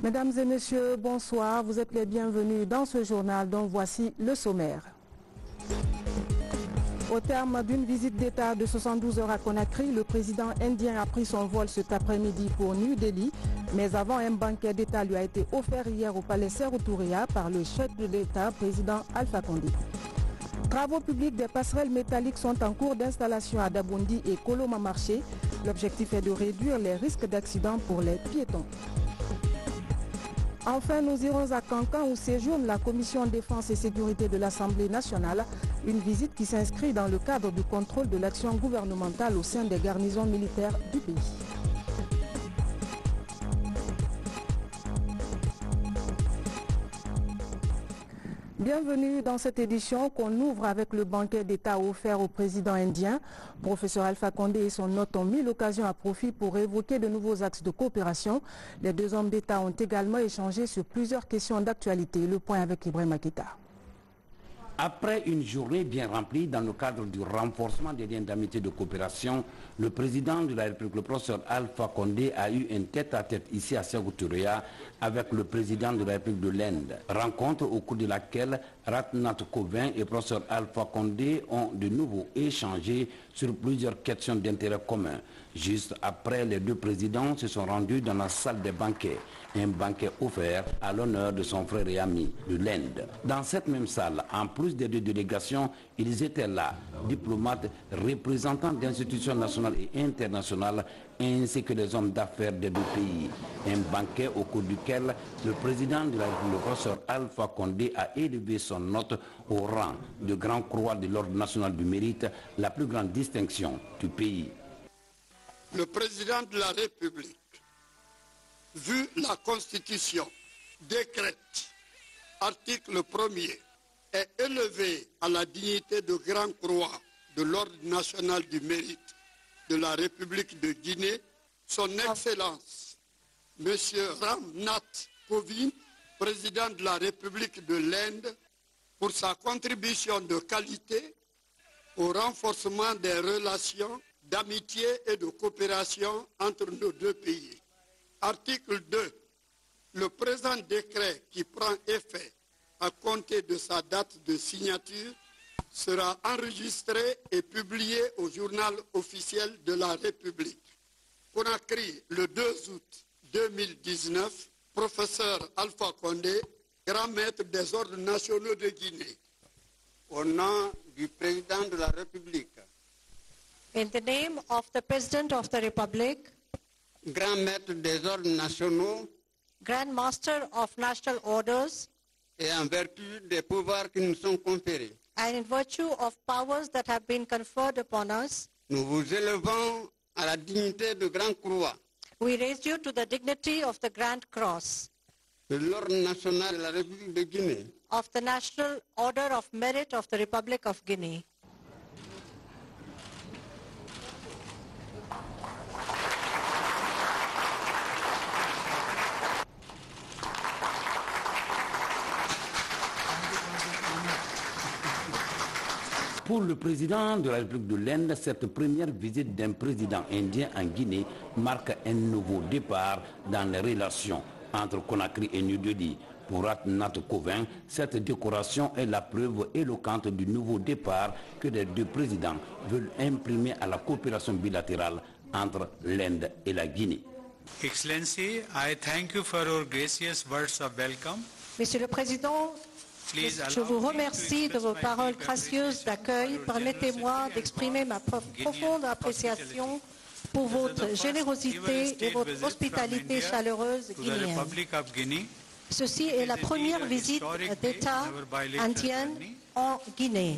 Mesdames et messieurs, bonsoir. Vous êtes les bienvenus dans ce journal dont voici le sommaire. Au terme d'une visite d'État de 72 heures à Conakry, le président indien a pris son vol cet après-midi pour New Delhi. Mais avant, un banquet d'État lui a été offert hier au palais Sékou Touria par le chef de l'État, président Alpha Condé. Travaux publics des passerelles métalliques sont en cours d'installation à Daboundi et Koloma Marché. L'objectif est de réduire les risques d'accident pour les piétons. Enfin, nous irons à Cancan où séjourne la Commission Défense et Sécurité de l'Assemblée nationale, une visite qui s'inscrit dans le cadre du contrôle de l'action gouvernementale au sein des garnisons militaires du pays. Bienvenue dans cette édition qu'on ouvre avec le banquet d'État offert au président indien. Professeur Alpha Condé et son hôte ont mis l'occasion à profit pour évoquer de nouveaux axes de coopération. Les deux hommes d'État ont également échangé sur plusieurs questions d'actualité. Le point avec Ibrahim Maketa. Après une journée bien remplie dans le cadre du renforcement des liens d'amitié et de coopération, le président de la République, le professeur Alpha Condé, a eu un tête-à-tête ici à Sékou Touria avec le président de la République de l'Inde. Rencontre au cours de laquelle Ratnath Kovind et le professeur Alpha Condé ont de nouveau échangé sur plusieurs questions d'intérêt commun. Juste après, les deux présidents se sont rendus dans la salle des banquets, un banquet offert à l'honneur de son frère et ami de l'Inde. Dans cette même salle, en plus des deux délégations, ils étaient là, diplomates, représentants d'institutions nationales et internationales, ainsi que des hommes d'affaires des deux pays. Un banquet au cours duquel le président de la République, le professeur Alpha Condé, a élevé son hôte au rang de Grand Croix de l'Ordre national du mérite, la plus grande distinction du pays. Le président de la République, vu la Constitution, décrète, article 1er, est élevé à la dignité de Grand Croix de l'Ordre national du mérite de la République de Guinée, son Excellence, M. Ratnath Kovind, président de la République de l'Inde, pour sa contribution de qualité au renforcement des relations d'amitié et de coopération entre nos deux pays. Article 2. Le présent décret qui prend effet à compter de sa date de signature sera enregistré et publié au journal officiel de la République. Conakry, le 2 août 2019, professeur Alpha Condé, grand maître des ordres nationaux de Guinée. Au nom du président de la République, in the name of the President of the Republic, grand maître des ordres nationaux, Grand Master of National Orders, et en vertu des pouvoirs qui nous sont conférés, and in virtue of powers that have been conferred upon us, nous vous élevons à la dignité de Grand Croix we raise you to the dignity of the Grand Cross de l'Ordre national de la République de Guinée, of the National Order of Merit of the Republic of Guinea. Pour le président de la République de l'Inde, cette première visite d'un président indien en Guinée marque un nouveau départ dans les relations entre Conakry et New Delhi. Pour Ratnath Kovind, cette décoration est la preuve éloquente du nouveau départ que les deux présidents veulent imprimer à la coopération bilatérale entre l'Inde et la Guinée. Excellency, I thank you for your gracious words of welcome. Monsieur le Président, je vous remercie de vos paroles gracieuses d'accueil. Permettez-moi d'exprimer ma profonde appréciation pour votre générosité et votre hospitalité chaleureuse guinéenne. Ceci est la première visite d'État indienne en Guinée.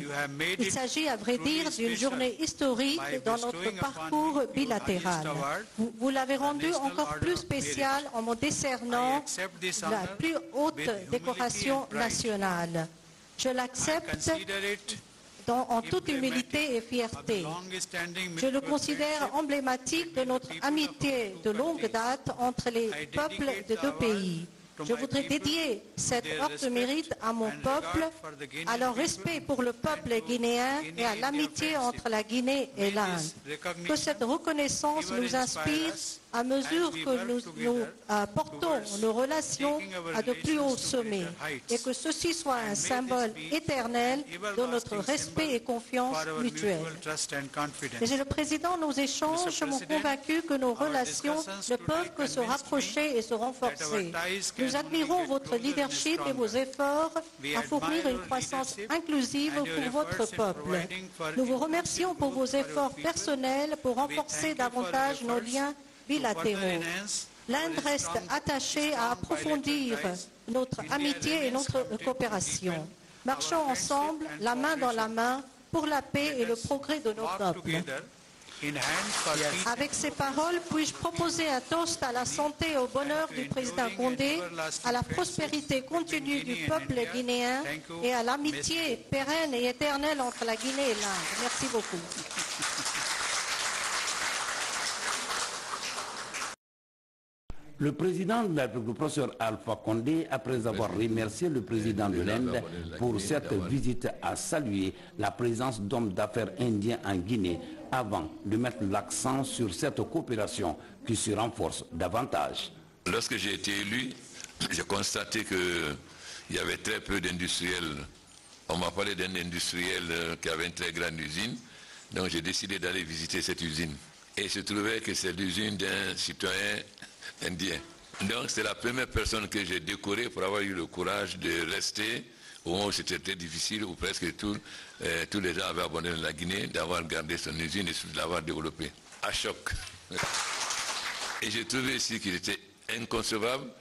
Il s'agit, à vrai dire, d'une journée historique dans notre parcours bilatéral. Vous l'avez rendu encore plus spécial en me décernant la plus haute décoration nationale. Je l'accepte en toute humilité et fierté. Je le considère emblématique de notre amitié de longue date entre les peuples de deux pays. Je voudrais dédier cette heure de mérite à mon peuple, à leur respect pour le peuple guinéen et à l'amitié entre la Guinée et l'Inde. Que cette reconnaissance nous inspire à mesure que nous portons nos relations à de plus hauts sommets et que ceci soit un symbole éternel de notre respect et confiance mutuelle. Monsieur le Président, nos échanges m'ont convaincu que nos relations ne peuvent que se rapprocher et se renforcer. Nous admirons votre leadership et vos efforts à fournir une croissance inclusive pour votre peuple. Nous vous remercions pour vos efforts personnels pour renforcer davantage nos liens bilatéraux. L'Inde reste attachée à approfondir notre amitié et notre coopération. Marchons ensemble, la main dans la main, pour la paix et le progrès de nos peuples. Avec ces paroles, puis-je proposer un toast à la santé et au bonheur du président Condé, à la prospérité continue du peuple guinéen et à l'amitié pérenne et éternelle entre la Guinée et l'Inde. Merci beaucoup. Le président de la République, le professeur Alpha Condé, après avoir remercié le président de l'Inde pour cette visite, a salué la présence d'hommes d'affaires indiens en Guinée avant de mettre l'accent sur cette coopération qui se renforce davantage. Lorsque j'ai été élu, j'ai constaté qu'il y avait très peu d'industriels. On m'a parlé d'un industriel qui avait une très grande usine, donc j'ai décidé d'aller visiter cette usine. Et il se trouvait que c'est l'usine d'un citoyen indien. Donc c'est la première personne que j'ai décorée pour avoir eu le courage de rester au moment où c'était très difficile, où presque tous les gens avaient abandonné la Guinée, d'avoir gardé son usine et de l'avoir développée. À choc. Et j'ai trouvé ici qu'il était inconcevable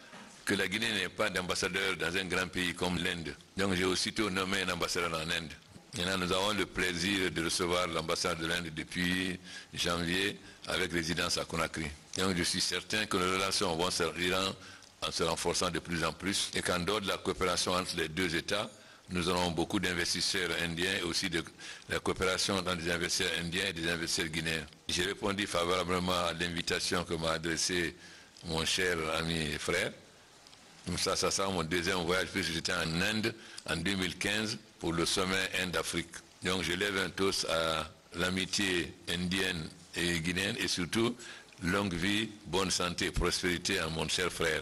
que la Guinée n'ait pas d'ambassadeur dans un grand pays comme l'Inde. Donc j'ai aussitôt nommé un ambassadeur en Inde. Maintenant, nous avons le plaisir de recevoir l'ambassade de l'Inde depuis janvier avec résidence à Conakry. Donc je suis certain que nos relations vont servir en se renforçant de plus en plus et qu'en dehors de la coopération entre les deux États, nous aurons beaucoup d'investisseurs indiens et aussi de la coopération dans des investisseurs indiens et des investisseurs guinéens. J'ai répondu favorablement à l'invitation que m'a adressée mon cher ami et frère. Ça sera mon deuxième voyage puisque j'étais en Inde en 2015 pour le sommet Inde-Afrique. Donc je lève un toast à l'amitié indienne et guinéenne et surtout longue vie, bonne santé et prospérité à mon cher frère.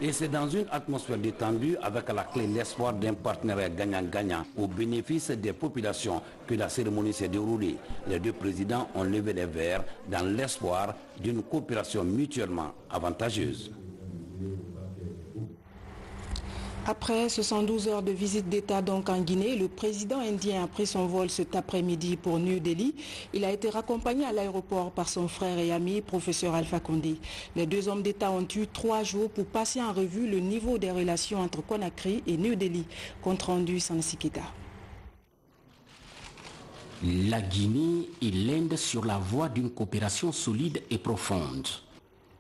Et c'est dans une atmosphère détendue avec à la clé l'espoir d'un partenariat gagnant-gagnant au bénéfice des populations que la cérémonie s'est déroulée. Les deux présidents ont levé les verres dans l'espoir d'une coopération mutuellement avantageuse. Après 72 heures de visite d'État donc en Guinée, le président indien a pris son vol cet après-midi pour New Delhi. Il a été raccompagné à l'aéroport par son frère et ami, professeur Alpha Condé. Les deux hommes d'État ont eu 3 jours pour passer en revue le niveau des relations entre Conakry et New Delhi. Compte rendu Sansikita. La Guinée et l'Inde sur la voie d'une coopération solide et profonde.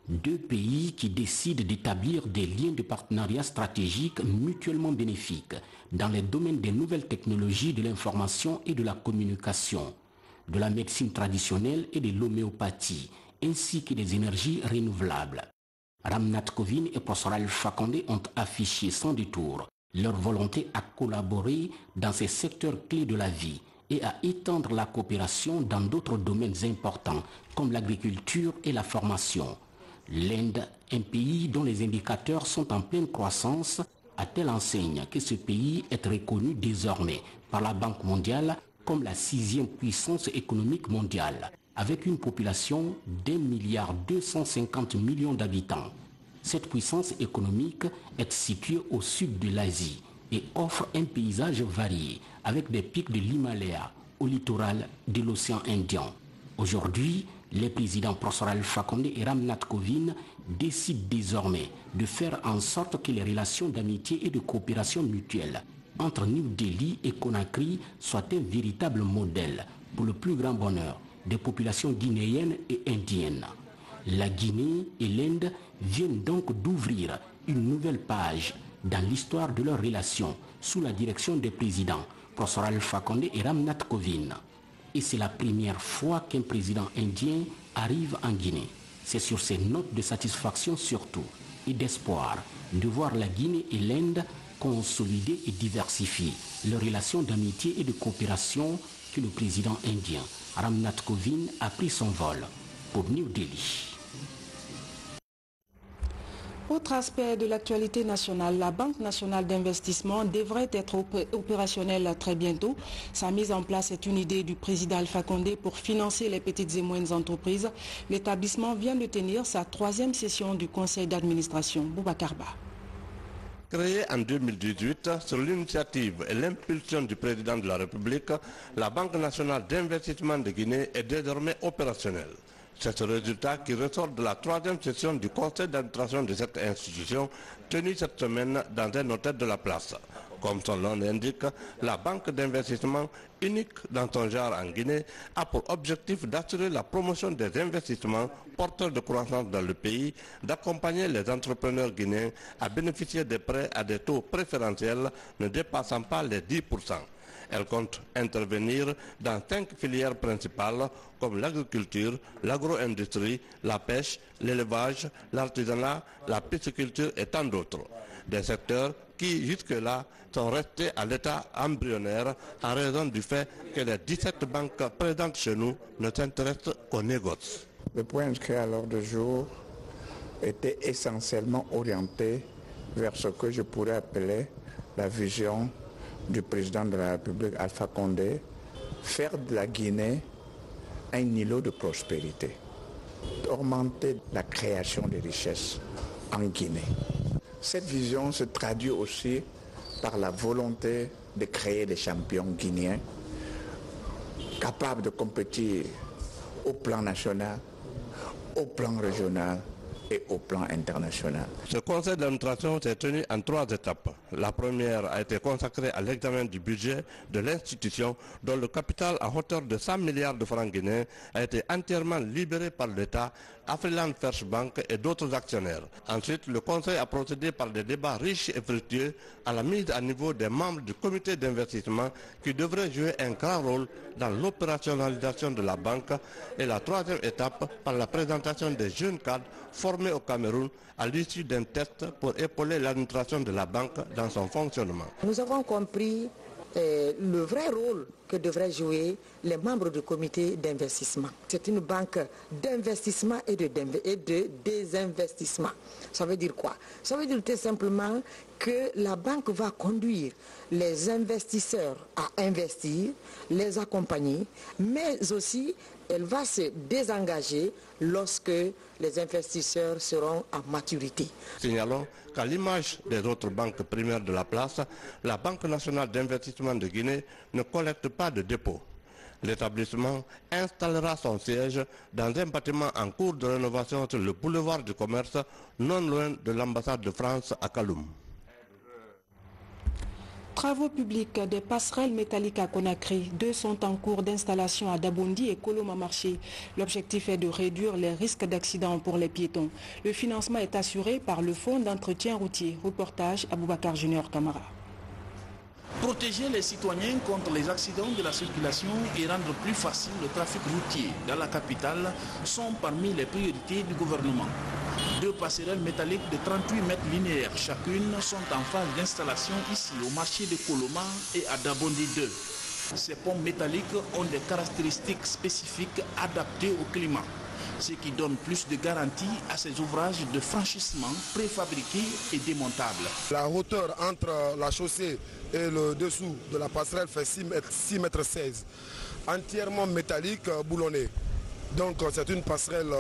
Deux pays qui décident d'établir des liens de partenariat stratégique mutuellement bénéfiques dans les domaines des nouvelles technologies de l'information et de la communication, de la médecine traditionnelle et de l'homéopathie, ainsi que des énergies renouvelables. Ramnath Kovind et professeur Alpha Condé ont affiché sans détour leur volonté à collaborer dans ces secteurs clés de la vie et à étendre la coopération dans d'autres domaines importants comme l'agriculture et la formation. L'Inde, un pays dont les indicateurs sont en pleine croissance, à telle enseigne que ce pays est reconnu désormais par la Banque mondiale comme la 6e puissance économique mondiale, avec une population d'1,250 milliard d'habitants. Cette puissance économique est située au sud de l'Asie et offre un paysage varié, avec des pics de l'Himalaya au littoral de l'océan Indien. Aujourd'hui, les présidents professeur Alpha Condé et Ramnath Kovind décident désormais de faire en sorte que les relations d'amitié et de coopération mutuelle entre New Delhi et Conakry soient un véritable modèle pour le plus grand bonheur des populations guinéennes et indiennes. La Guinée et l'Inde viennent donc d'ouvrir une nouvelle page dans l'histoire de leurs relations sous la direction des présidents professeur Alpha Condé et Ramnath Kovind. Et c'est la première fois qu'un président indien arrive en Guinée. C'est sur ces notes de satisfaction surtout et d'espoir de voir la Guinée et l'Inde consolider et diversifier leurs relations d'amitié et de coopération que le président indien Ramnath Kovind a pris son vol pour New Delhi. Autre aspect de l'actualité nationale, la Banque nationale d'investissement devrait être opérationnelle très bientôt. Sa mise en place est une idée du président Alpha Condé pour financer les petites et moyennes entreprises. L'établissement vient de tenir sa 3e session du conseil d'administration. Boubacar Ba. Créée en 2018 sur l'initiative et l'impulsion du président de la République, la Banque nationale d'investissement de Guinée est désormais opérationnelle. C'est ce résultat qui ressort de la 3e session du conseil d'administration de cette institution tenue cette semaine dans un hôtel de la place. Comme son nom l'indique, la banque d'investissement, unique dans son genre en Guinée, a pour objectif d'assurer la promotion des investissements porteurs de croissance dans le pays, d'accompagner les entrepreneurs guinéens à bénéficier des prêts à des taux préférentiels ne dépassant pas les 10%. Elle compte intervenir dans 5 filières principales comme l'agriculture, l'agro-industrie, la pêche, l'élevage, l'artisanat, la pisciculture et tant d'autres. Des secteurs qui jusque-là sont restés à l'état embryonnaire en raison du fait que les 17 banques présentes chez nous ne s'intéressent qu'aux négoces. Le point inscrit à l'ordre du jour était essentiellement orienté vers ce que je pourrais appeler la vision du président de la République Alpha Condé, faire de la Guinée un îlot de prospérité, augmenter la création de richesses en Guinée. Cette vision se traduit aussi par la volonté de créer des champions guinéens capables de compétir au plan national, au plan régional et au plan international. Ce conseil d'administration s'est tenu en 3 étapes. La première a été consacrée à l'examen du budget de l'institution dont le capital à hauteur de 100 milliards de francs guinéens a été entièrement libéré par l'État, Afriland First Bank et d'autres actionnaires. Ensuite, le conseil a procédé par des débats riches et fructueux à la mise à niveau des membres du comité d'investissement qui devraient jouer un grand rôle dans l'opérationnalisation de la banque, et la 3e étape par la présentation des jeunes cadres formés au Cameroun à l'issue d'un test pour épauler l'administration de la banque dans son fonctionnement. Nous avons compris le vrai rôle que devraient jouer les membres du comité d'investissement. C'est une banque d'investissement et de désinvestissement. Ça veut dire quoi? Ça veut dire tout simplement que la banque va conduire les investisseurs à investir, les accompagner, mais aussi elle va se désengager lorsque les investisseurs seront à maturité. Signalons qu'à l'image des autres banques primaires de la place, la Banque nationale d'investissement de Guinée ne collecte pas de dépôts. L'établissement installera son siège dans un bâtiment en cours de rénovation sur le boulevard du commerce, non loin de l'ambassade de France à Kaloum. Travaux publics des passerelles métalliques à Conakry. 2 sont en cours d'installation à Dabondi et Koloma Marché. L'objectif est de réduire les risques d'accidents pour les piétons. Le financement est assuré par le Fonds d'entretien routier. Reportage Aboubacar Junior Camara. Protéger les citoyens contre les accidents de la circulation et rendre plus facile le trafic routier dans la capitale sont parmi les priorités du gouvernement. 2 passerelles métalliques de 38 mètres linéaires chacune sont en phase d'installation ici au marché de Koloma et à Dabondi 2. Ces ponts métalliques ont des caractéristiques spécifiques adaptées au climat, ce qui donne plus de garantie à ces ouvrages de franchissement préfabriqués et démontables. La hauteur entre la chaussée et le dessous de la passerelle fait 6,16 mètres, entièrement métallique boulonnée. Donc c'est une passerelle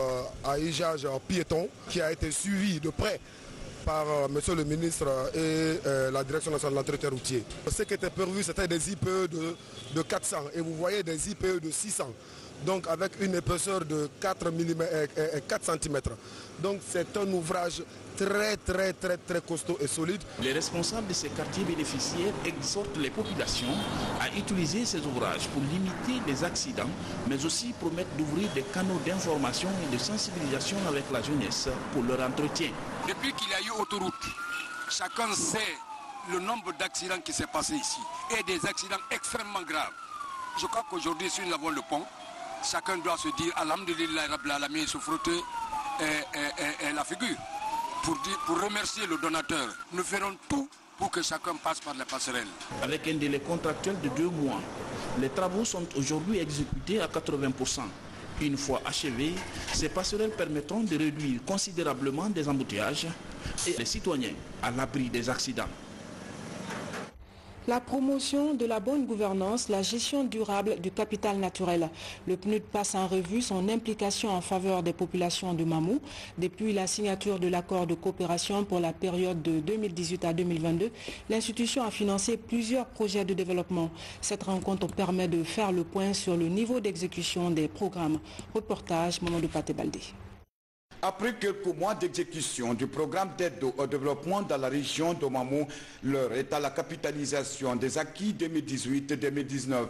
à usage piéton qui a été suivie de près par monsieur le ministre et la direction nationale de l'entretien routier. Ce qui était prévu, c'était des IPE de 400 et vous voyez des IPE de 600. Donc avec une épaisseur de 4 cm. Donc c'est un ouvrage très costaud et solide. Les responsables de ces quartiers bénéficiaires exhortent les populations à utiliser ces ouvrages pour limiter les accidents, mais aussi promettent d'ouvrir des canaux d'information et de sensibilisation avec la jeunesse pour leur entretien. Depuis qu'il y a eu autoroute, chacun sait le nombre d'accidents qui s'est passé ici et des accidents extrêmement graves. Je crois qu'aujourd'hui, si nous avons le pont, chacun doit se dire Alhamdulillah Rabbil Alamin, se frotter la figure pour remercier le donateur. Nous ferons tout pour que chacun passe par la passerelle. Avec un délai contractuel de 2 mois, Les travaux sont aujourd'hui exécutés à 80%. Une fois achevés, ces passerelles permettront de réduire considérablement des embouteillages et les citoyens à l'abri des accidents. La promotion de la bonne gouvernance, la gestion durable du capital naturel. Le PNUD passe en revue son implication en faveur des populations de Mamou. Depuis la signature de l'accord de coopération pour la période de 2018 à 2022, l'institution a financé plusieurs projets de développement. Cette rencontre permet de faire le point sur le niveau d'exécution des programmes. Reportage Mamadou Paté-Baldé. Après quelques mois d'exécution du programme d'aide au développement dans la région de Mamou, l'heure est à la capitalisation des acquis 2018-2019.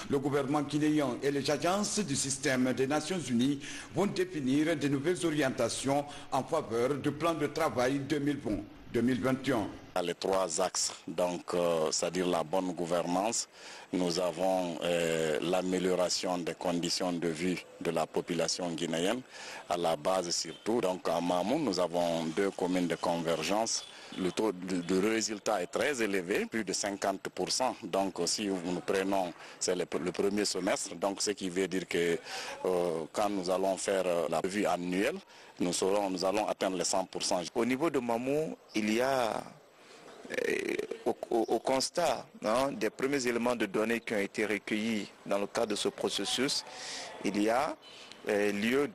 Le gouvernement guinéen et les agences du système des Nations Unies vont définir de nouvelles orientations en faveur du plan de travail 2020-2021. Les trois axes, donc c'est-à-dire la bonne gouvernance, nous avons l'amélioration des conditions de vie de la population guinéenne, à la base surtout. Donc à Mamou, nous avons 2 communes de convergence. Le taux de résultat est très élevé, plus de 50%. Donc si nous prenons, c'est le premier semestre, donc ce qui veut dire que quand nous allons faire la revue annuelle, nous allons atteindre les 100%. Au niveau de Mamou, il y a au constat des premiers éléments de données qui ont été recueillis dans le cadre de ce processus, il y a lieu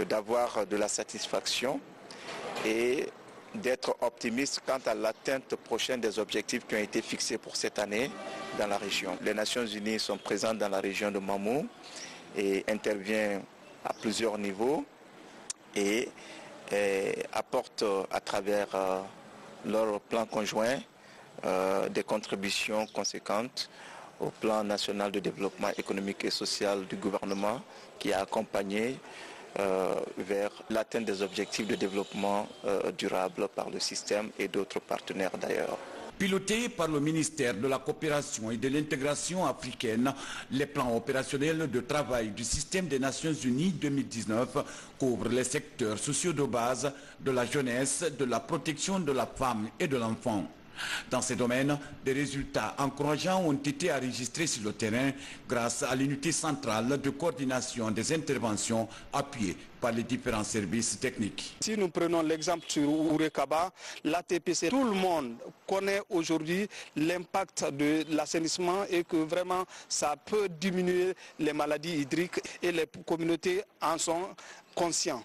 d'avoir de la satisfaction et d'être optimiste quant à l'atteinte prochaine des objectifs qui ont été fixés pour cette année dans la région. Les Nations Unies sont présentes dans la région de Mamou et interviennent à plusieurs niveaux et apportent à travers leur plan conjoint des contributions conséquentes au plan national de développement économique et social du gouvernement qui a accompagné vers l'atteinte des objectifs de développement durable par le système et d'autres partenaires d'ailleurs. Piloté par le ministère de la Coopération et de l'Intégration africaine, les plans opérationnels de travail du système des Nations Unies 2019 couvrent les secteurs sociaux de base, de la jeunesse, de la protection de la femme et de l'enfant. Dans ces domaines, des résultats encourageants ont été enregistrés sur le terrain grâce à l'unité centrale de coordination des interventions appuyée par les différents services techniques. Si nous prenons l'exemple sur Ourekaba, l'ATPC, tout le monde connaît aujourd'hui l'impact de l'assainissement et que vraiment ça peut diminuer les maladies hydriques et les communautés en sont conscients.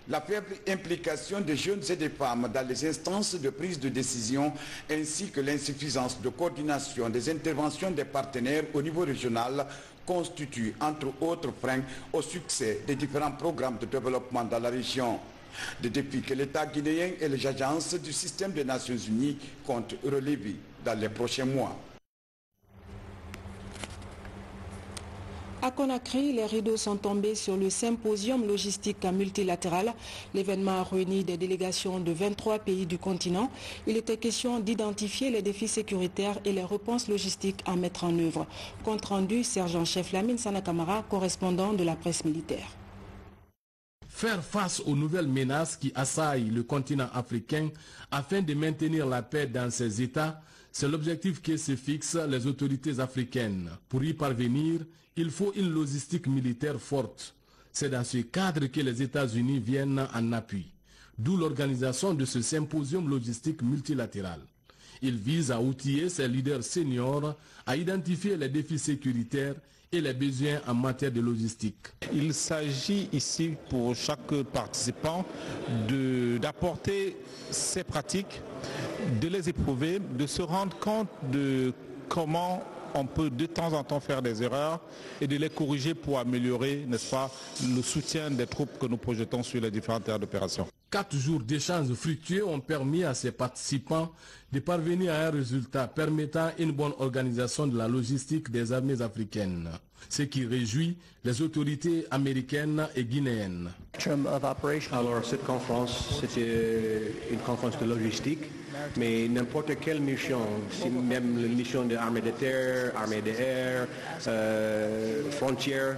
La faible implication des jeunes et des femmes dans les instances de prise de décision ainsi que l'insuffisance de coordination des interventions des partenaires au niveau régional constituent entre autres freins au succès des différents programmes de développement dans la région. Des défis que l'État guinéen et les agences du système des Nations Unies comptent relever dans les prochains mois. À Conakry, les rideaux sont tombés sur le symposium logistique multilatéral. L'événement a réuni des délégations de 23 pays du continent. Il était question d'identifier les défis sécuritaires et les réponses logistiques à mettre en œuvre. Compte rendu, sergent-chef Lamine Sanakamara, correspondant de la presse militaire. Faire face aux nouvelles menaces qui assaillent le continent africain afin de maintenir la paix dans ces États, c'est l'objectif que se fixent les autorités africaines. Pour y parvenir, il faut une logistique militaire forte. C'est dans ce cadre que les États-Unis viennent en appui. D'où l'organisation de ce symposium logistique multilatéral. Il vise à outiller ses leaders seniors à identifier les défis sécuritaires et les besoins en matière de logistique. Il s'agit ici pour chaque participant d'apporter ses pratiques, de les éprouver, de se rendre compte de comment on peut de temps en temps faire des erreurs et de les corriger pour améliorer, n'est-ce pas, le soutien des troupes que nous projetons sur les différents terrains d'opération. 4 jours d'échanges fructueux ont permis à ces participants de parvenir à un résultat permettant une bonne organisation de la logistique des armées africaines, ce qui réjouit les autorités américaines et guinéennes. Alors cette conférence, c'était une conférence de logistique, mais n'importe quelle mission, même la mission de l'armée de terre, armée de air, frontière,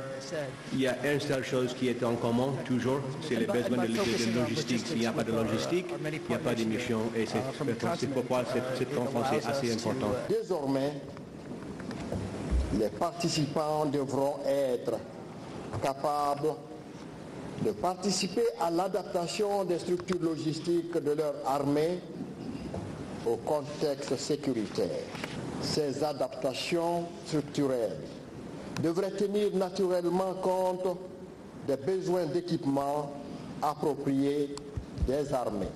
il y a une seule chose qui est en commun toujours, c'est les besoins de logistique. S'il n'y a pas de logistique, il n'y a pas de mission et c'est pourquoi cette conférence est assez importante. Désormais, Les participants devront être capables de participer à l'adaptation des structures logistiques de leur armée au contexte sécuritaire. Ces adaptations structurelles devraient tenir naturellement compte des besoins d'équipement appropriés des armées.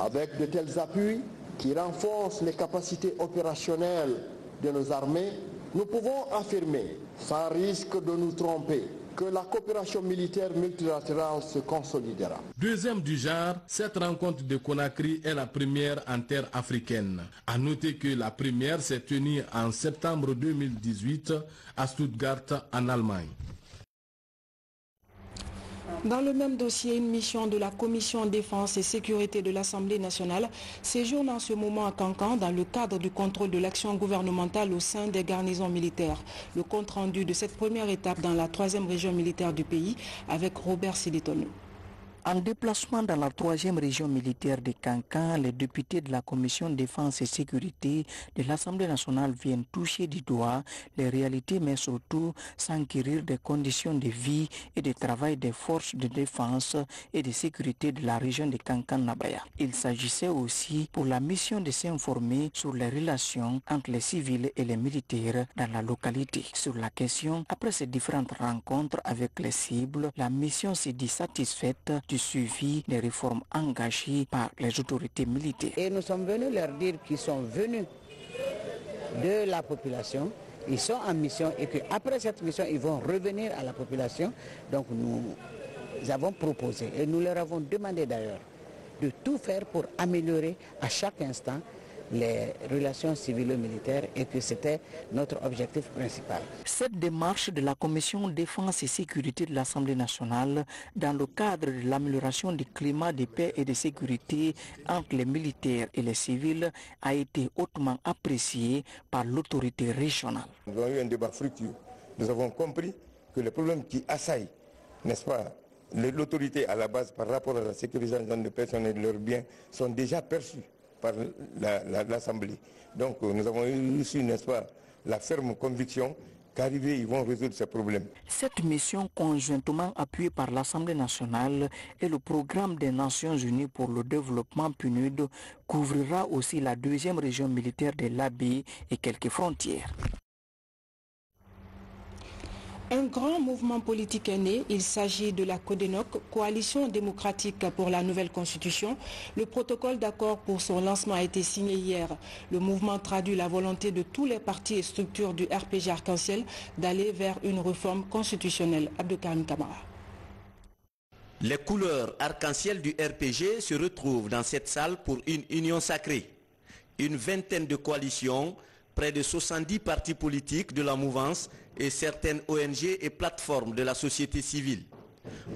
Avec de tels appuis qui renforcent les capacités opérationnelles de nos armées, nous pouvons affirmer, sans risque de nous tromper, que la coopération militaire multilatérale se consolidera. Deuxième du genre, cette rencontre de Conakry est la première en terre africaine. À noter que la première s'est tenue en septembre 2018 à Stuttgart, en Allemagne. Dans le même dossier, une mission de la Commission Défense et Sécurité de l'Assemblée nationale séjourne en ce moment à Cancan dans le cadre du contrôle de l'action gouvernementale au sein des garnisons militaires. Le compte-rendu de cette première étape dans la 3e région militaire du pays avec Robert Silitono. En déplacement dans la 3e région militaire de Cancan, les députés de la Commission Défense et Sécurité de l'Assemblée nationale viennent toucher du doigt les réalités, mais surtout s'enquérir des conditions de vie et de travail des forces de défense et de sécurité de la région de Cancan-Nabaya. Il s'agissait aussi pour la mission de s'informer sur les relations entre les civils et les militaires dans la localité. Sur la question, après ces différentes rencontres avec les cibles, la mission s'est dit satisfaite du suivi des réformes engagées par les autorités militaires. Et nous sommes venus leur dire qu'ils sont venus de la population, ils sont en mission et qu'après cette mission, ils vont revenir à la population. Donc nous avons proposé et nous leur avons demandé d'ailleurs de tout faire pour améliorer à chaque instant les relations civilo-militaires et que c'était notre objectif principal. Cette démarche de la Commission Défense et Sécurité de l'Assemblée nationale dans le cadre de l'amélioration du climat de paix et de sécurité entre les militaires et les civils a été hautement appréciée par l'autorité régionale. Nous avons eu un débat fructueux. Nous avons compris que les problèmes qui assaillent, n'est-ce pas, l'autorité à la base par rapport à la sécurisation des personnes et de leurs biens sont déjà perçus par l'Assemblée. Donc nous avons reçu, n'est-ce pas, la ferme conviction qu'arrivés, ils vont résoudre ces problèmes. Cette mission conjointement appuyée par l'Assemblée nationale et le programme des Nations Unies pour le développement PNUD couvrira aussi la 2e région militaire de l'Abyei et quelques frontières. Un grand mouvement politique est né, il s'agit de la CODENOC, Coalition démocratique pour la nouvelle constitution. Le protocole d'accord pour son lancement a été signé hier. Le mouvement traduit la volonté de tous les partis et structures du RPG Arc-en-Ciel d'aller vers une réforme constitutionnelle. Abdelkarim Kamara. Les couleurs arc-en-ciel du RPG se retrouvent dans cette salle pour une union sacrée. Une vingtaine de coalitions, près de 70 partis politiques de la mouvance et certaines ONG et plateformes de la société civile.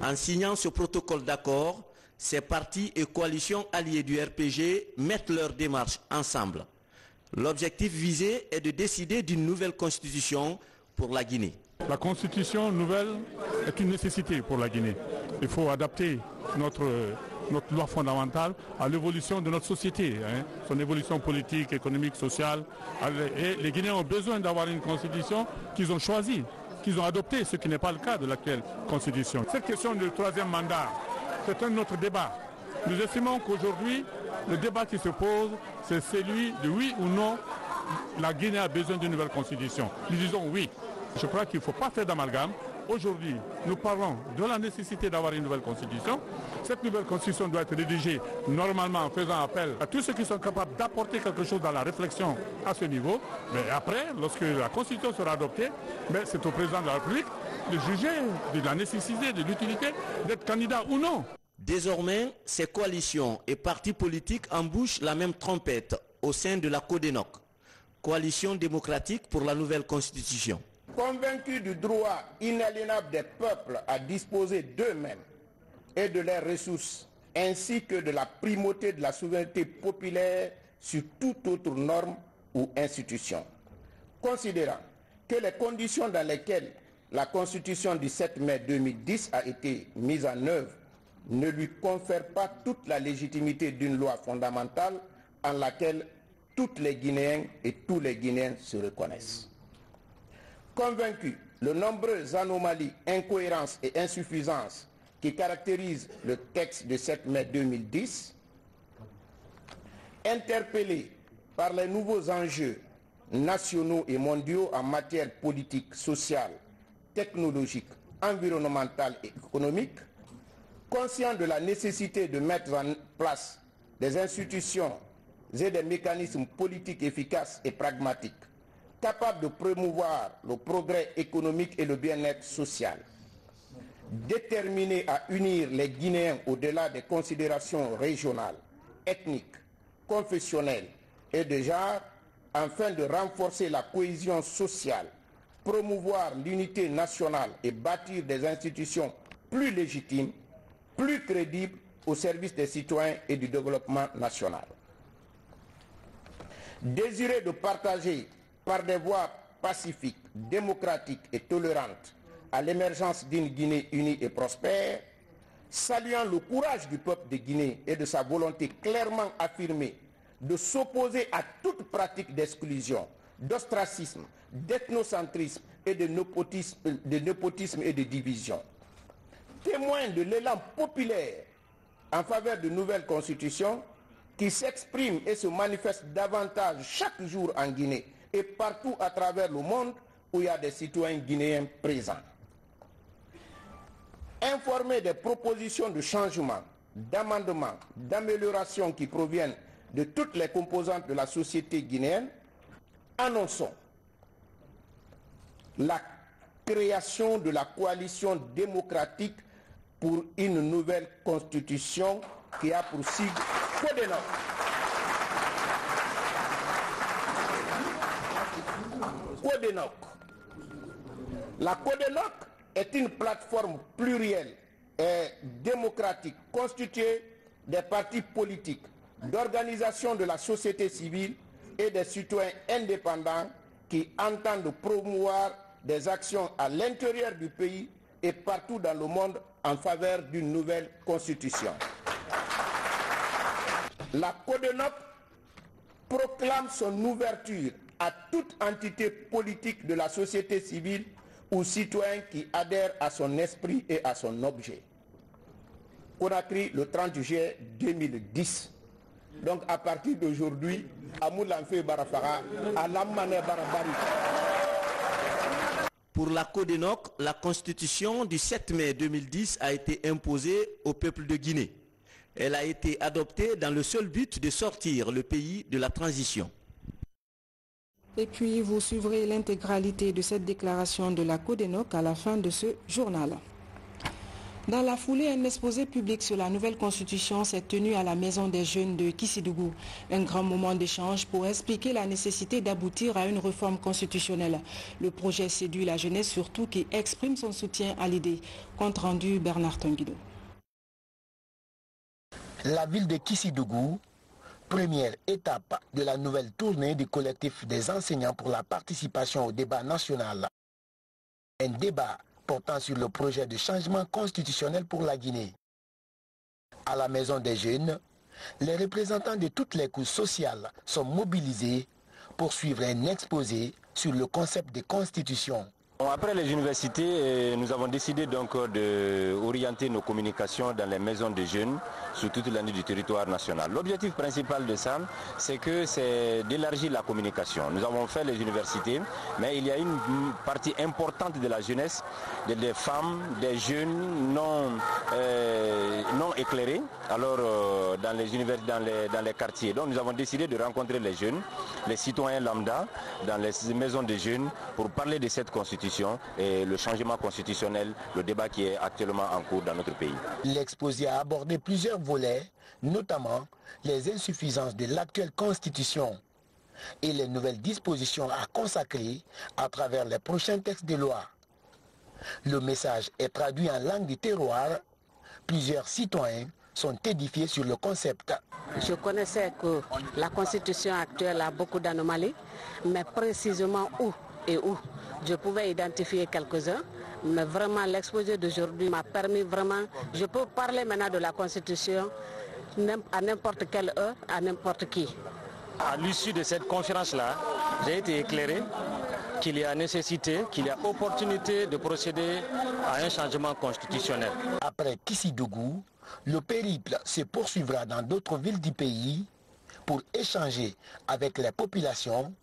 En signant ce protocole d'accord, ces partis et coalitions alliés du RPG mettent leur démarche ensemble. L'objectif visé est de décider d'une nouvelle constitution pour la Guinée. La constitution nouvelle est une nécessité pour la Guinée. Il faut adapter notre loi fondamentale à l'évolution de notre société, son évolution politique, économique, sociale. Et les Guinéens ont besoin d'avoir une constitution qu'ils ont choisie, qu'ils ont adoptée, ce qui n'est pas le cas de l'actuelle constitution. Cette question du 3e mandat, c'est un autre débat. Nous estimons qu'aujourd'hui, le débat qui se pose, c'est celui de oui ou non, la Guinée a besoin d'une nouvelle constitution. Nous disons oui. Je crois qu'il ne faut pas faire d'amalgame. Aujourd'hui, nous parlons de la nécessité d'avoir une nouvelle constitution. Cette nouvelle constitution doit être rédigée normalement en faisant appel à tous ceux qui sont capables d'apporter quelque chose dans la réflexion à ce niveau. Mais après, lorsque la constitution sera adoptée, c'est au président de la République de juger de la nécessité, de l'utilité d'être candidat ou non. Désormais, ces coalitions et partis politiques embouchent la même trompette au sein de la CODENOC, Coalition démocratique pour la nouvelle constitution. Convaincus du droit inaliénable des peuples à disposer d'eux-mêmes et de leurs ressources, ainsi que de la primauté de la souveraineté populaire sur toute autre norme ou institution. Considérant que les conditions dans lesquelles la Constitution du 7 mai 2010 a été mise en œuvre ne lui confèrent pas toute la légitimité d'une loi fondamentale en laquelle toutes les Guinéens et tous les Guinéens se reconnaissent. Convaincu de nombreuses anomalies, incohérences et insuffisances qui caractérisent le texte de 7 mai 2010, interpellé par les nouveaux enjeux nationaux et mondiaux en matière politique, sociale, technologique, environnementale et économique, conscient de la nécessité de mettre en place des institutions et des mécanismes politiques efficaces et pragmatiques, capables de promouvoir le progrès économique et le bien-être social, déterminé à unir les Guinéens au-delà des considérations régionales, ethniques, confessionnelles et de genre, afin de renforcer la cohésion sociale, promouvoir l'unité nationale et bâtir des institutions plus légitimes, plus crédibles au service des citoyens et du développement national. Désirer de partager par des voies pacifiques, démocratiques et tolérantes à l'émergence d'une Guinée unie et prospère, saluant le courage du peuple de Guinée et de sa volonté clairement affirmée de s'opposer à toute pratique d'exclusion, d'ostracisme, d'ethnocentrisme et de népotisme et de division. Témoin de l'élan populaire en faveur de nouvelles constitutions qui s'exprime et se manifeste davantage chaque jour en Guinée et partout à travers le monde où il y a des citoyens guinéens présents. Informé des propositions de changement, d'amendement, d'amélioration qui proviennent de toutes les composantes de la société guinéenne, annonçons la création de la coalition démocratique pour une nouvelle constitution qui a pour sigle CODENOC. CODENOC. La CODENOC est une plateforme plurielle et démocratique constituée des partis politiques, d'organisations de la société civile et des citoyens indépendants qui entendent promouvoir des actions à l'intérieur du pays et partout dans le monde en faveur d'une nouvelle constitution. La CODENOC proclame son ouverture à toute entité politique de la société civile ou citoyen qui adhère à son esprit et à son objet. Conakry, le 30 juillet 2010. Donc à partir d'aujourd'hui, Amoulanfe Barafara, Alamane Barabari. Pour la CODENOC, la constitution du 7 mai 2010 a été imposée au peuple de Guinée. Elle a été adoptée dans le seul but de sortir le pays de la transition. Et puis vous suivrez l'intégralité de cette déclaration de la CODENOC à la fin de ce journal. Dans la foulée, un exposé public sur la nouvelle constitution s'est tenu à la Maison des Jeunes de Kissidougou. Un grand moment d'échange pour expliquer la nécessité d'aboutir à une réforme constitutionnelle. Le projet séduit la jeunesse surtout qui exprime son soutien à l'idée. Compte rendu Bernard Tanguido. La ville de Kissidougou, première étape de la nouvelle tournée du collectif des enseignants pour la participation au débat national. Un débat portant sur le projet de changement constitutionnel pour la Guinée. À la Maison des Jeunes, les représentants de toutes les couches sociales sont mobilisés pour suivre un exposé sur le concept de constitution. Après les universités, nous avons décidé donc d'orienter nos communications dans les maisons des jeunes sur toute l'année du territoire national. L'objectif principal de ça, c'est d'élargir la communication. Nous avons fait les universités, mais il y a une partie importante de la jeunesse, des femmes, des jeunes non éclairés, alors dans les quartiers. Donc nous avons décidé de rencontrer les jeunes, les citoyens lambda, dans les maisons des jeunes pour parler de cette constitution et le changement constitutionnel, le débat qui est actuellement en cours dans notre pays. L'exposé a abordé plusieurs volets, notamment les insuffisances de l'actuelle constitution et les nouvelles dispositions à consacrer à travers les prochains textes de loi. Le message est traduit en langue du terroir. Plusieurs citoyens sont édifiés sur le concept. Je connaissais que la constitution actuelle a beaucoup d'anomalies, mais précisément où et où je pouvais identifier quelques-uns, mais vraiment l'exposé d'aujourd'hui m'a permis vraiment, je peux parler maintenant de la constitution à n'importe quelle heure, à n'importe qui. À l'issue de cette conférence-là, j'ai été éclairé qu'il y a nécessité, qu'il y a opportunité de procéder à un changement constitutionnel. Après Kissidougou, le périple se poursuivra dans d'autres villes du pays pour échanger avec les populations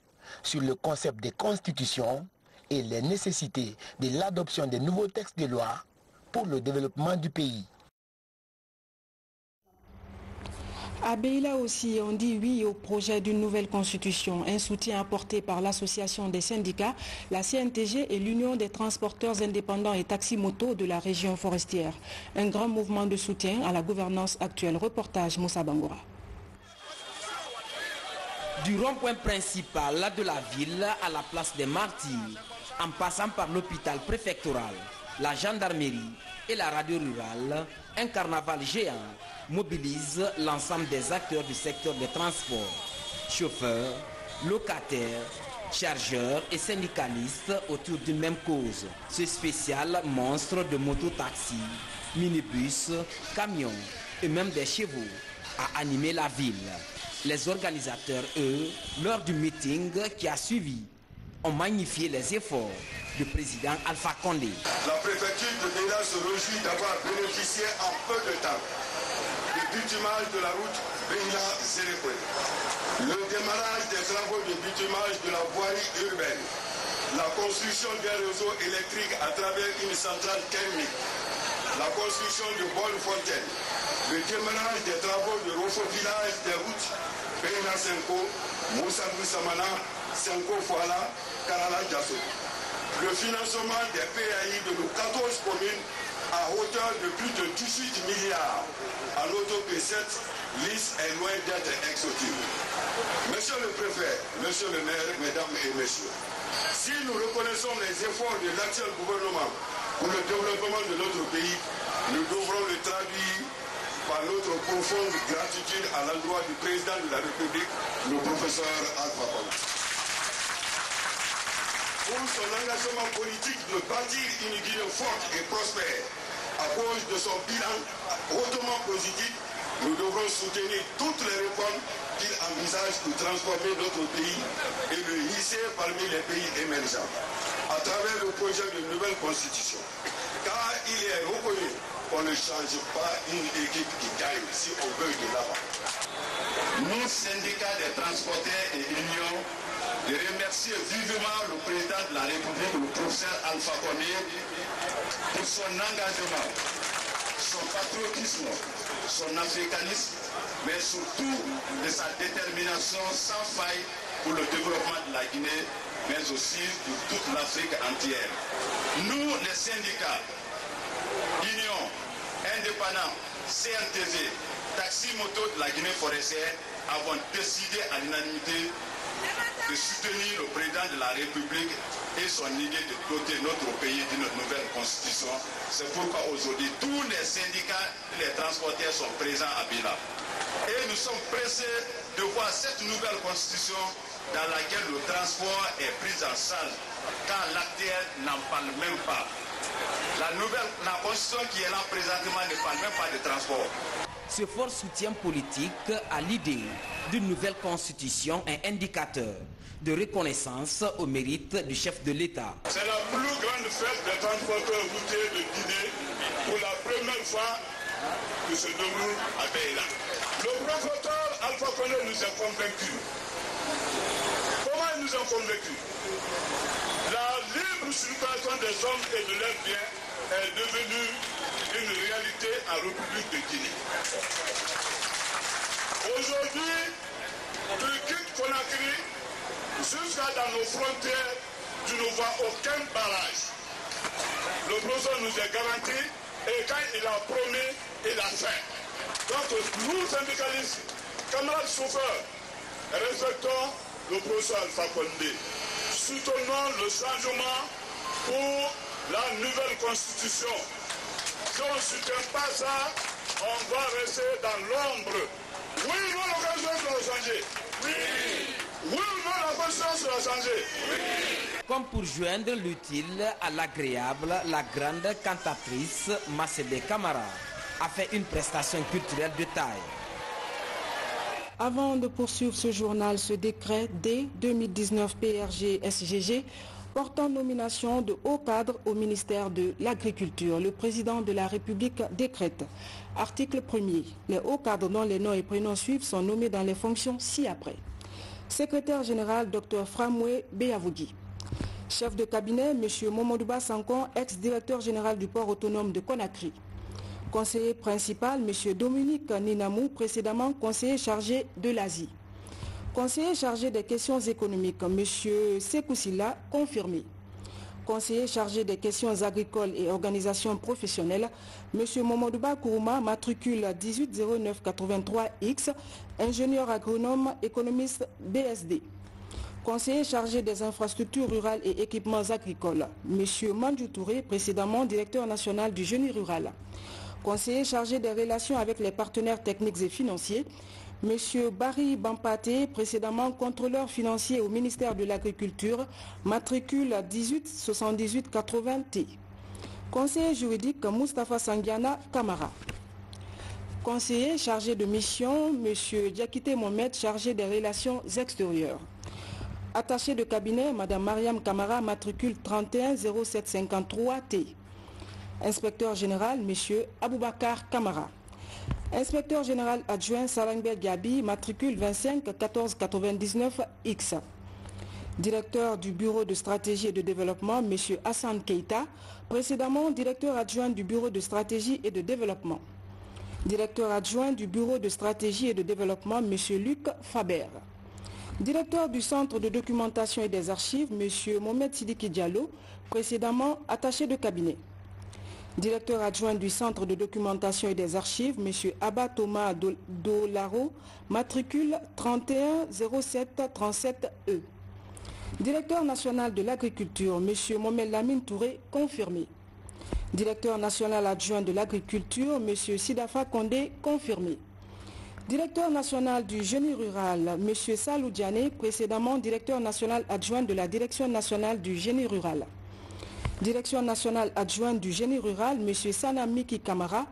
sur le concept des constitutions et les nécessités de l'adoption de nouveaux textes de loi pour le développement du pays. À Beila aussi, on dit oui au projet d'une nouvelle constitution, un soutien apporté par l'association des syndicats, la CNTG et l'Union des transporteurs indépendants et taxi-moto de la région forestière. Un grand mouvement de soutien à la gouvernance actuelle. Reportage Moussa Bangoura. Du rond-point principal de la ville à la place des Martyrs, en passant par l'hôpital préfectoral, la gendarmerie et la radio rurale, un carnaval géant mobilise l'ensemble des acteurs du secteur des transports, chauffeurs, locataires, chargeurs et syndicalistes autour d'une même cause. Ce spécial monstre de moto-taxi, minibus, camions et même des chevaux a animé la ville. Les organisateurs, eux, lors du meeting qui a suivi, ont magnifié les efforts du président Alpha Condé. La préfecture de Beila se réjouit d'avoir bénéficié en peu de temps du bitumage de la route Beila-Zérékoué, le démarrage des travaux de bitumage de la voirie urbaine, la construction d'un réseau électrique à travers une centrale thermique, la construction de bonnes fontaines, le démarrage des travaux de refofilage des routes Beila-Senko, Moussa-Samana, Senko-Fouala, Karala-Diasso. Le financement des PAI de nos 14 communes à hauteur de plus de 18 milliards à l'auto-P7, lisse est loin d'être exhaustive. Monsieur le préfet, monsieur le maire, mesdames et messieurs, si nous reconnaissons les efforts de l'actuel gouvernement pour le développement de notre pays, nous devrons le traduire par notre profonde gratitude à l'endroit du président de la République, le professeur Alpha Condé, pour son engagement politique de bâtir une Guinée forte et prospère. À cause de son bilan hautement positif, nous devrons soutenir toutes les réformes qu'il envisage pour transformer notre pays et le hisser parmi les pays émergents à travers le projet de nouvelle constitution. Car il est reconnu qu'on ne change pas une équipe qui gagne si on veut de l'avant. Nous, syndicats des transporteurs et unions, de remercier vivement le président de la République, le professeur Alpha Condé, pour son engagement, son patriotisme, son africanisme, mais surtout de sa détermination sans faille pour le développement de la Guinée, mais aussi pour toute l'Afrique entière. Nous, les syndicats, unions, indépendants, CNTG, taxi-moto de la Guinée forestière, avons décidé à l'unanimité de soutenir le président de la République et son idée de doter notre pays d'une nouvelle constitution. C'est pourquoi aujourd'hui tous les syndicats et les transporteurs sont présents à Beila. Et nous sommes pressés de voir cette nouvelle constitution dans laquelle le transport est pris en charge, car l'actuel n'en parle même pas. La constitution qui est là présentement ne parle même pas de transport. Ce fort soutien politique à l'idée d'une nouvelle constitution est indicateur de reconnaissance au mérite du chef de l'État. C'est la plus grande fête des transporteurs routiers de Guinée pour la première fois que se déroule à Beila. Le professeur Alpha Condé nous a convaincus. Comment il nous a convaincus? La libre circulation des hommes et de leurs biens est devenue une réalité en République de Guinée. Aujourd'hui, de Conakry jusqu'à dans nos frontières, tu ne vois aucun barrage. Le professeur nous a garanti et quand il a promis, il a fait. Donc nous, syndicalistes, camarades chauffeurs, respectons le professeur Alpha Condé. Soutenons le changement pour la nouvelle constitution. Si on ne soutient pas ça, on va rester dans l'ombre. Oui, non, la constitution sera changée. Oui. Oui, non, la constitution sera changée. Oui. Comme pour joindre l'utile à l'agréable, la grande cantatrice Macédé Camara a fait une prestation culturelle de taille. Avant de poursuivre ce journal, ce décret D 2019 PRG-SGG portant nomination de hauts cadres au ministère de l'Agriculture. Le président de la République décrète. Article 1er. Les hauts cadres dont les noms et prénoms suivent sont nommés dans les fonctions ci-après. Secrétaire général, Dr Framwe Beyavoudi. Chef de cabinet, M. Momodouba Sankon, ex-directeur général du port autonome de Conakry. Conseiller principal, M. Dominique Ninamou, précédemment conseiller chargé de l'Asie. Conseiller chargé des questions économiques, M. Sekou Silla, confirmé. Conseiller chargé des questions agricoles et organisations professionnelles, M. Momodouba Kourouma, matricule 180983X, ingénieur agronome, économiste BSD. Conseiller chargé des infrastructures rurales et équipements agricoles, M. Mandjou Touré, précédemment directeur national du génie rural. Conseiller chargé des relations avec les partenaires techniques et financiers, M. Barry Bampaté, précédemment contrôleur financier au ministère de l'Agriculture, matricule 187880T. Conseiller juridique, Moustapha Sangiana Kamara. Conseiller chargé de mission, M. Diakité Mohamed, chargé des relations extérieures. Attaché de cabinet, Mme Mariam Kamara, matricule 310753T. Inspecteur général, M. Aboubakar Kamara. Inspecteur général adjoint Salangbe Gabi, matricule 25 1499 X. Directeur du bureau de stratégie et de développement, M. Hassan Keita, précédemment directeur adjoint du bureau de stratégie et de développement. Directeur adjoint du bureau de stratégie et de développement, M. Luc Faber. Directeur du centre de documentation et des archives, M. Mohamed Sidiki Diallo, précédemment attaché de cabinet. Directeur adjoint du centre de documentation et des archives, M. Abba Thomas Dolaro, matricule 310737E. Directeur national de l'agriculture, M. Mohamed Lamine Touré, confirmé. Directeur national adjoint de l'agriculture, M. Sidafa Kondé, confirmé. Directeur national du génie rural, M. Salou Diané, précédemment directeur national adjoint de la Direction nationale du génie rural. Direction nationale adjointe du génie rural, M. Sanamiki Kamara,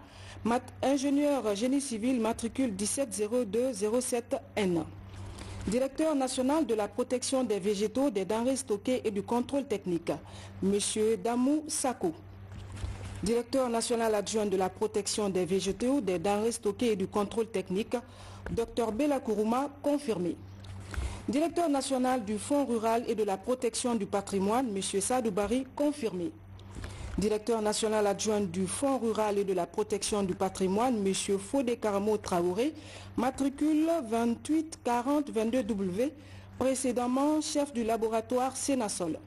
ingénieur génie civil, matricule 170207N. Directeur national de la protection des végétaux, des denrées stockées et du contrôle technique, M. Damou Sako. Directeur national adjoint de la protection des végétaux, des denrées stockées et du contrôle technique, Dr Bella Kourouma, confirmé. Directeur national du Fonds rural et de la protection du patrimoine, M. Sadou Bari, confirmé. Directeur national adjoint du Fonds rural et de la protection du patrimoine, M. Fodé Karamo Traoré, matricule 284022W, précédemment chef du laboratoire Sénasol.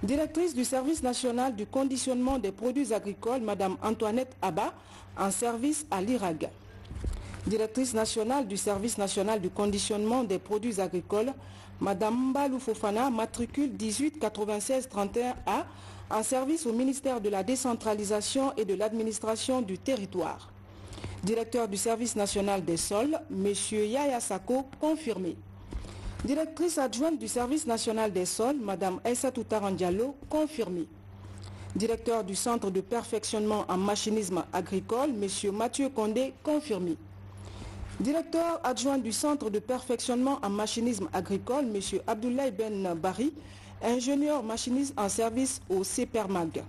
Directrice du service national du conditionnement des produits agricoles, Mme Antoinette Abba, en service à l'IRAG. Directrice nationale du service national du conditionnement des produits agricoles, Mme Mbalou Fofana, matricule 189631A, en service au ministère de la décentralisation et de l'administration du territoire. Directeur du service national des sols, M. Yaya Sako, confirmé. Directrice adjointe du service national des sols, Mme Aïssatou Tarandiallo, confirmé. Directeur du centre de perfectionnement en machinisme agricole, M. Mathieu Kondé, confirmé. Directeur adjoint du centre de perfectionnement en machinisme agricole, M. Abdoulaye Ben Bari, ingénieur machiniste en service au CEPERMAG.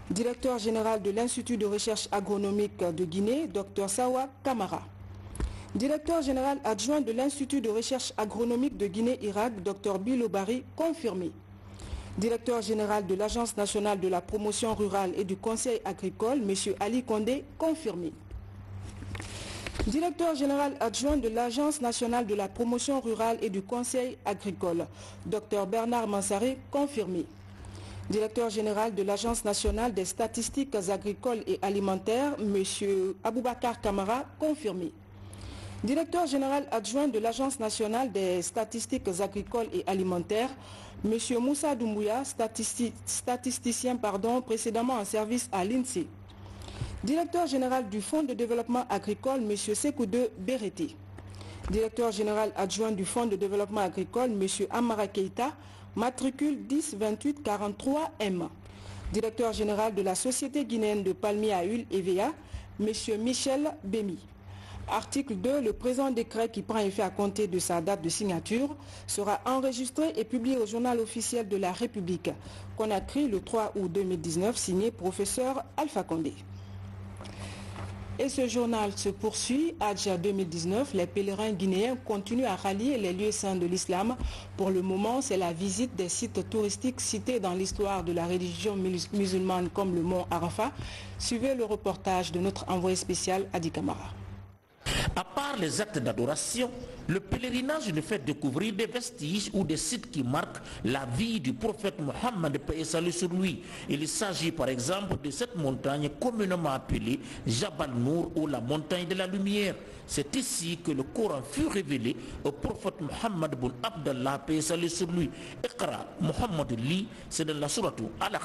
Directeur général de l'Institut de recherche agronomique de Guinée, Dr Sawa Kamara. Directeur général adjoint de l'Institut de recherche agronomique de Guinée-Irak, Dr Bilo Bari, confirmé. Directeur général de l'Agence nationale de la promotion rurale et du conseil agricole, M. Ali Kondé, confirmé. Directeur général adjoint de l'Agence nationale de la promotion rurale et du conseil agricole, Dr Bernard Mansaré, confirmé. Directeur général de l'Agence nationale des statistiques agricoles et alimentaires, M. Aboubakar Kamara, confirmé. Directeur général adjoint de l'Agence nationale des statistiques agricoles et alimentaires, M. Moussa Doumbouya, statisticien précédemment en service à l'INSEE. Directeur général du Fonds de développement agricole, M. Sekoudou Bereti. Directeur général adjoint du Fonds de développement agricole, M. Amara Keita, matricule 102843M. Directeur général de la Société guinéenne de palmiers à huile EVA, M. Michel Bemi. Article 2, le présent décret qui prend effet à compter de sa date de signature sera enregistré et publié au journal officiel de la République. Conakry le 3 août 2019, signé professeur Alpha Condé. Et ce journal se poursuit. Hadja 2019, les pèlerins guinéens continuent à rallier les lieux saints de l'islam. Pour le moment, c'est la visite des sites touristiques cités dans l'histoire de la religion musulmane comme le mont Arafat. Suivez le reportage de notre envoyé spécial Adi Kamara. À part les actes d'adoration, le pèlerinage nous fait découvrir des vestiges ou des sites qui marquent la vie du prophète Mohammed, paix et salut sur lui. Il s'agit par exemple de cette montagne communément appelée Jabal Nour ou la montagne de la lumière. C'est ici que le Coran fut révélé au prophète Mohammed bin Abdallah, paix et salut sur lui. Iqra, Mohammed lit, c'est dans la sourate Al-Alaq.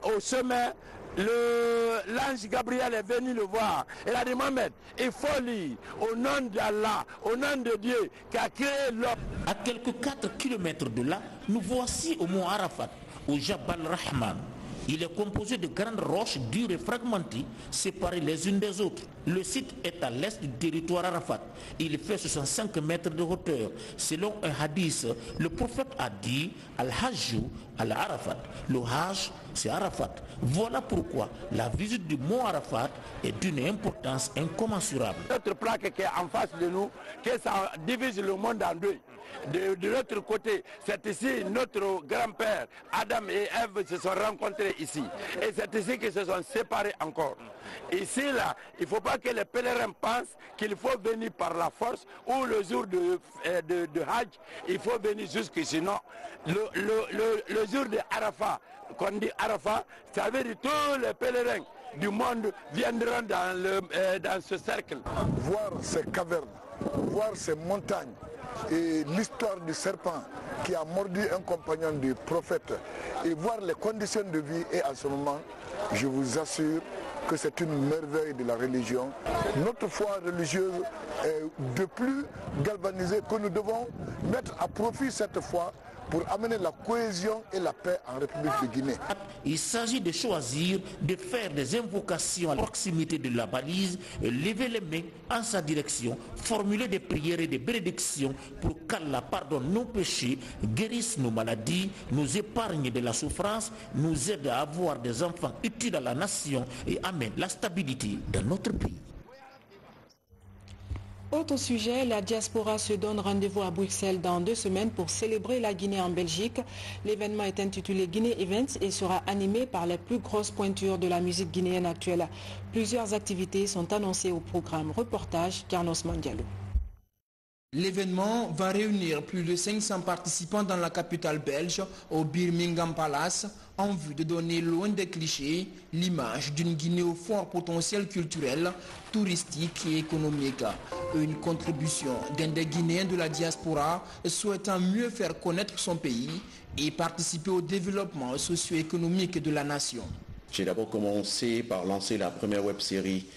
Au sommet, l'ange Gabriel est venu le voir. Il a dit, Mohamed, il faut lire au nom d'Allah, au nom de Dieu qui a créé l'homme. À quelques 4 km de là, nous voici au mont Arafat, au Jabal Rahman. Il est composé de grandes roches dures et fragmentées, séparées les unes des autres. Le site est à l'est du territoire Arafat. Il fait 65 mètres de hauteur. Selon un hadith, le prophète a dit Al-Hajju al-Arafat. Le Hajj, c'est Arafat. Voilà pourquoi la visite du mont Arafat est d'une importance incommensurable. Notre plaque qui est en face de nous, que ça divise le monde en deux. De l'autre côté, c'est ici notre grand-père Adam et Ève se sont rencontrés ici. Et c'est ici qu'ils se sont séparés encore. Ici, là, il ne faut pas que les pèlerins pensent qu'il faut venir par la force ou le jour de Hajj, il faut venir jusqu'ici. Non, le jour de Arafat, qu'on dit Arafat, ça veut dire tous les pèlerins du monde viendront dans ce cercle. Voir ces cavernes, voir ces montagnes, et l'histoire du serpent qui a mordu un compagnon du prophète et voir les conditions de vie, et à ce moment, je vous assure que c'est une merveille de la religion. Notre foi religieuse est de plus galvanisée, que nous devons mettre à profit cette foi pour amener la cohésion et la paix en République de Guinée. Il s'agit de choisir de faire des invocations à proximité de la balise, lever les mains en sa direction, formuler des prières et des bénédictions pour qu'Allah pardonne nos péchés, guérisse nos maladies, nous épargne de la souffrance, nous aide à avoir des enfants utiles à la nation et amène la stabilité dans notre pays. Autre sujet, la diaspora se donne rendez-vous à Bruxelles dans 2 semaines pour célébrer la Guinée en Belgique. L'événement est intitulé Guinée Events et sera animé par les plus grosses pointures de la musique guinéenne actuelle. Plusieurs activités sont annoncées au programme. Reportage Carlos Mandialo. L'événement va réunir plus de 500 participants dans la capitale belge, au Birmingham Palace, en vue de donner, loin des clichés, l'image d'une Guinée au fort potentiel culturel, touristique et économique. Une contribution d'un des Guinéens de la diaspora souhaitant mieux faire connaître son pays et participer au développement socio-économique de la nation. J'ai d'abord commencé par lancer la première web-série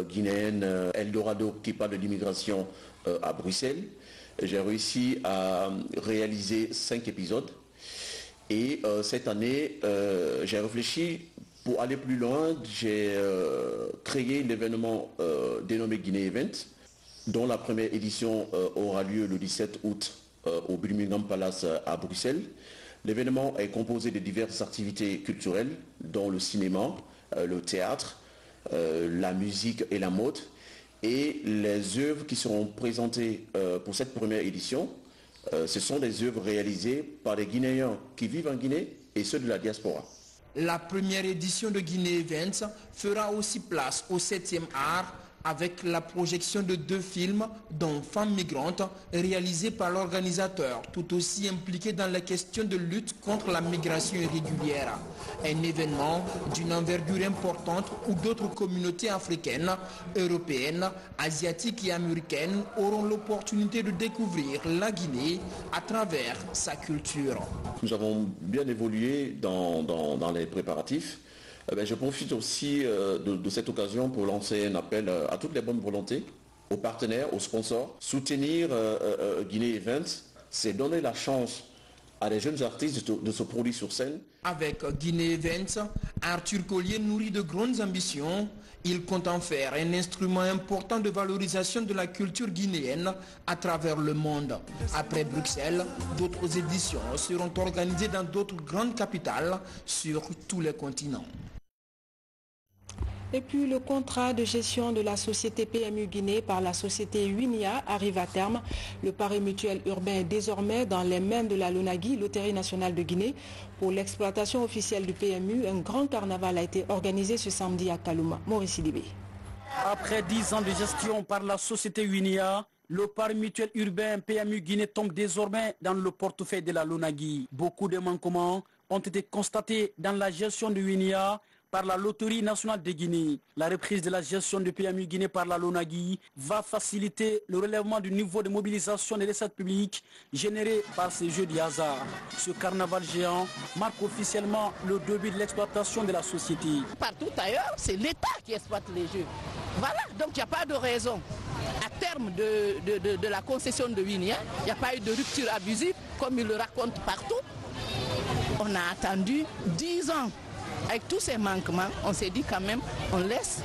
guinéenne Eldorado qui parle de l'immigration à Bruxelles. J'ai réussi à réaliser 5 épisodes et cette année j'ai réfléchi pour aller plus loin. J'ai créé l'événement dénommé Guinée Event, dont la première édition aura lieu le 17 août au Birmingham Palace à Bruxelles. L'événement est composé de diverses activités culturelles dont le cinéma, le théâtre, la musique et la mode. Et les œuvres qui seront présentées pour cette première édition, ce sont des œuvres réalisées par des Guinéens qui vivent en Guinée et ceux de la diaspora. La première édition de Guinée Events fera aussi place au 7e art avec la projection de 2 films, dont Femmes migrantes, réalisés par l'organisateur, tout aussi impliqué dans la question de lutte contre la migration irrégulière. Un événement d'une envergure importante où d'autres communautés africaines, européennes, asiatiques et américaines auront l'opportunité de découvrir la Guinée à travers sa culture. Nous avons bien évolué dans les préparatifs. Je profite aussi de cette occasion pour lancer un appel à toutes les bonnes volontés, aux partenaires, aux sponsors. Soutenir Guinée Events, c'est donner la chance à des jeunes artistes de se produire sur scène. Avec Guinée Events, Arthur Collier nourrit de grandes ambitions. Il compte en faire un instrument important de valorisation de la culture guinéenne à travers le monde. Après Bruxelles, d'autres éditions seront organisées dans d'autres grandes capitales sur tous les continents. Et puis le contrat de gestion de la société PMU Guinée par la société Winia arrive à terme. Le pari mutuel urbain est désormais dans les mains de la LONAGUI, Loterie nationale de Guinée. Pour l'exploitation officielle du PMU, un grand carnaval a été organisé ce samedi à Kalouma. Maurice Sidibé. Après 10 ans de gestion par la société Winia, le pari mutuel urbain PMU Guinée tombe désormais dans le portefeuille de la LONAGUI. Beaucoup de manquements ont été constatés dans la gestion de Winia par la Loterie nationale de Guinée. La reprise de la gestion du PMU Guinée par la LONAGUI va faciliter le relèvement du niveau de mobilisation des recettes publiques générées par ces jeux de hasard. Ce carnaval géant marque officiellement le début de l'exploitation de la société. Partout ailleurs, c'est l'État qui exploite les jeux. Voilà, donc il n'y a pas de raison. À terme de la concession de Winia, il n'y a pas eu de rupture abusive, comme ils le racontent partout. On a attendu 10 ans. Avec tous ces manquements, on s'est dit quand même, on laisse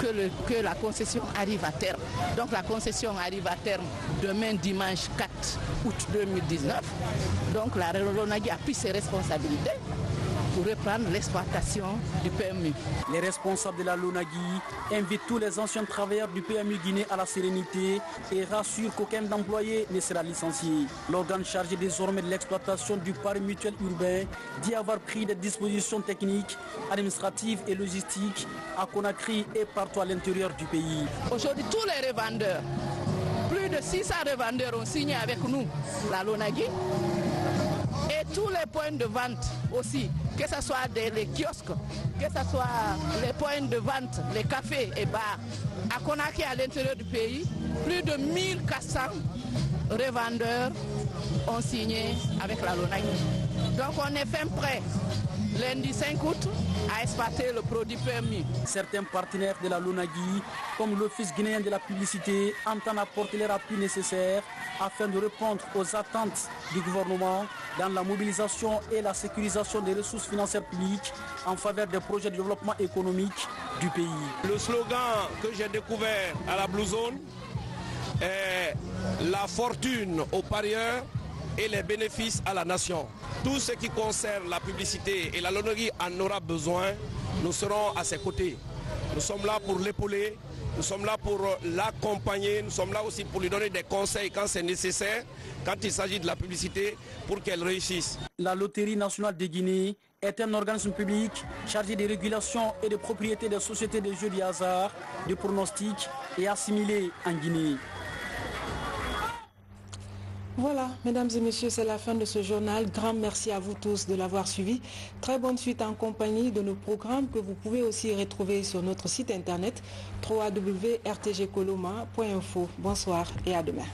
que la concession arrive à terme. Donc la concession arrive à terme demain dimanche 4 août 2019. Donc la LONAGUI a pris ses responsabilités pour reprendre l'exploitation du PMU. Les responsables de la LONAGUI invitent tous les anciens travailleurs du PMU Guinée à la sérénité et rassurent qu'aucun employé ne sera licencié. L'organe chargé désormais de l'exploitation du pari mutuel urbain dit avoir pris des dispositions techniques, administratives et logistiques à Conakry et partout à l'intérieur du pays. Aujourd'hui, tous les revendeurs, plus de 600 revendeurs ont signé avec nous la LONAGUI. Et tous les points de vente aussi, que ce soit les kiosques, que ce soit les points de vente, les cafés et bars, à Conakry à l'intérieur du pays, plus de 1400 revendeurs ont signé avec la LONAGUI. Donc on est fin prêt, lundi 5 août, à exploiter le produit PMU. Certains partenaires de la LONAGUI, comme l'Office guinéen de la publicité, entendent apporter les appuis nécessaires afin de répondre aux attentes du gouvernement dans la mobilisation et la sécurisation des ressources financières publiques en faveur des projets de développement économique du pays. Le slogan que j'ai découvert à la Blue Zone est la fortune aux parieurs et les bénéfices à la nation. Tout ce qui concerne la publicité et la LONAGUI en aura besoin, nous serons à ses côtés. Nous sommes là pour l'épauler, nous sommes là pour l'accompagner, nous sommes là aussi pour lui donner des conseils quand c'est nécessaire, quand il s'agit de la publicité, pour qu'elle réussisse. La Loterie nationale de Guinée est un organisme public chargé des régulations et de propriété des sociétés de jeux de hasard, de pronostics et assimilé en Guinée. Voilà, mesdames et messieurs, c'est la fin de ce journal. Grand merci à vous tous de l'avoir suivi. Très bonne suite en compagnie de nos programmes que vous pouvez aussi retrouver sur notre site internet www.rtgcoloma.info. Bonsoir et à demain.